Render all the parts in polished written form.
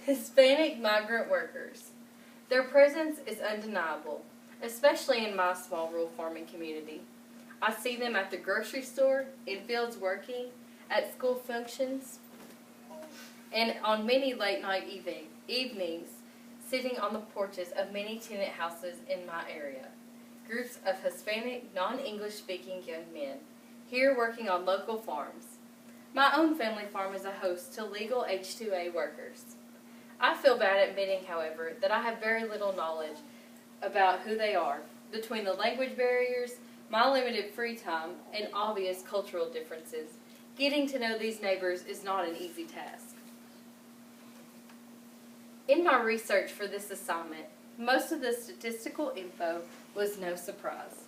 Hispanic migrant workers. Their presence is undeniable, especially in my small rural farming community. I see them at the grocery store, in fields working, at school functions, and on many late-night evenings, sitting on the porches of many tenant houses in my area. Groups of Hispanic, non-English speaking young men, here working on local farms. My own family farm is a host to legal H-2A workers. I feel bad admitting, however, that I have very little knowledge about who they are, between the language barriers, my limited free time, and obvious cultural differences. Getting to know these neighbors is not an easy task. In my research for this assignment, most of the statistical info was no surprise.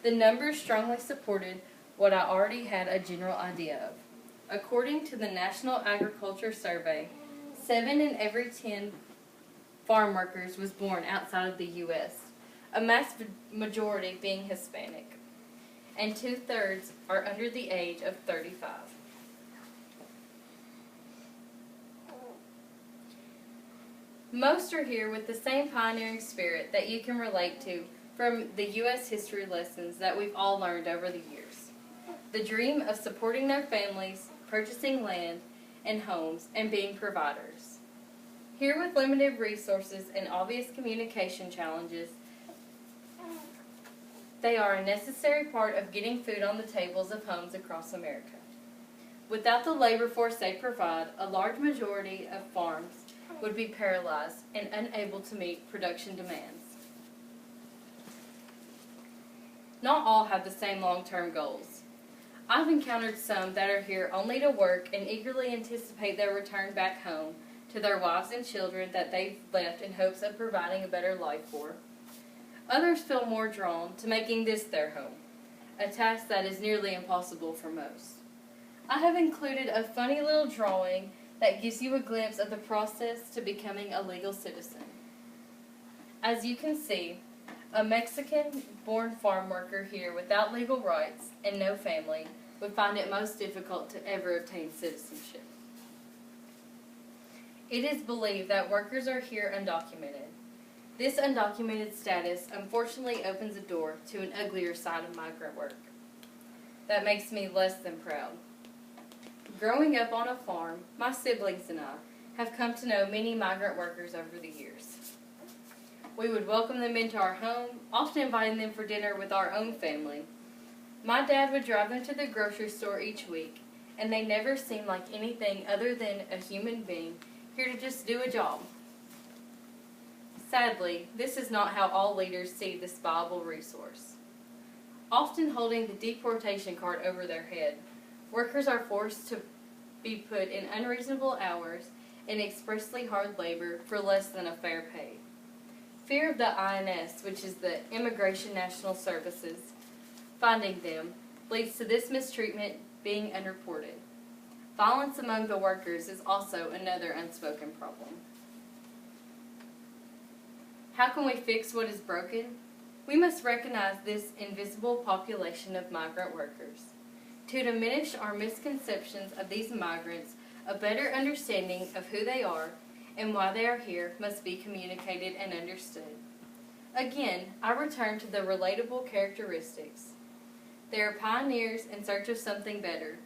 The numbers strongly supported what I already had a general idea of. According to the National Agriculture Survey, 7 in every 10 farm workers was born outside of the U.S., a mass majority being Hispanic, and 2/3 are under the age of 35. Most are here with the same pioneering spirit that you can relate to from the U.S. history lessons that we've all learned over the years. The dream of supporting their families, purchasing land and homes, and being providers. Here with limited resources and obvious communication challenges, they are a necessary part of getting food on the tables of homes across America. Without the labor force they provide, a large majority of farms would be paralyzed and unable to meet production demands. Not all have the same long-term goals. I've encountered some that are here only to work and eagerly anticipate their return back home to their wives and children that they've left in hopes of providing a better life for. Others feel more drawn to making this their home, a task that is nearly impossible for most. I have included a funny little drawing that gives you a glimpse of the process to becoming a legal citizen. As you can see, a Mexican-born farm worker here without legal rights and no family would find it most difficult to ever obtain citizenship. It is believed that workers are here undocumented. This undocumented status unfortunately opens a door to an uglier side of migrant work. That makes me less than proud. Growing up on a farm, my siblings and I have come to know many migrant workers over the years. We would welcome them into our home, often inviting them for dinner with our own family. My dad would drive them to the grocery store each week, and they never seemed like anything other than a human being here to just do a job. Sadly, this is not how all leaders see this valuable resource. Often holding the deportation cart over their head, workers are forced to be put in unreasonable hours and expressly hard labor for less than a fair pay. Fear of the INS, which is the Immigration National Services, finding them, leads to this mistreatment being unreported. Violence among the workers is also another unspoken problem. How can we fix what is broken? We must recognize this invisible population of migrant workers. To diminish our misconceptions of these migrants, a better understanding of who they are and why they are here must be communicated and understood. Again, I return to the relatable characteristics. They are pioneers in search of something better.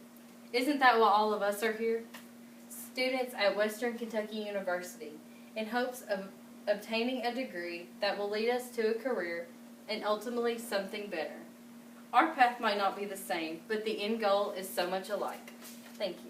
Isn't that why all of us are here? Students at Western Kentucky University, in hopes of obtaining a degree that will lead us to a career and ultimately something better. Our path might not be the same, but the end goal is so much alike. Thank you.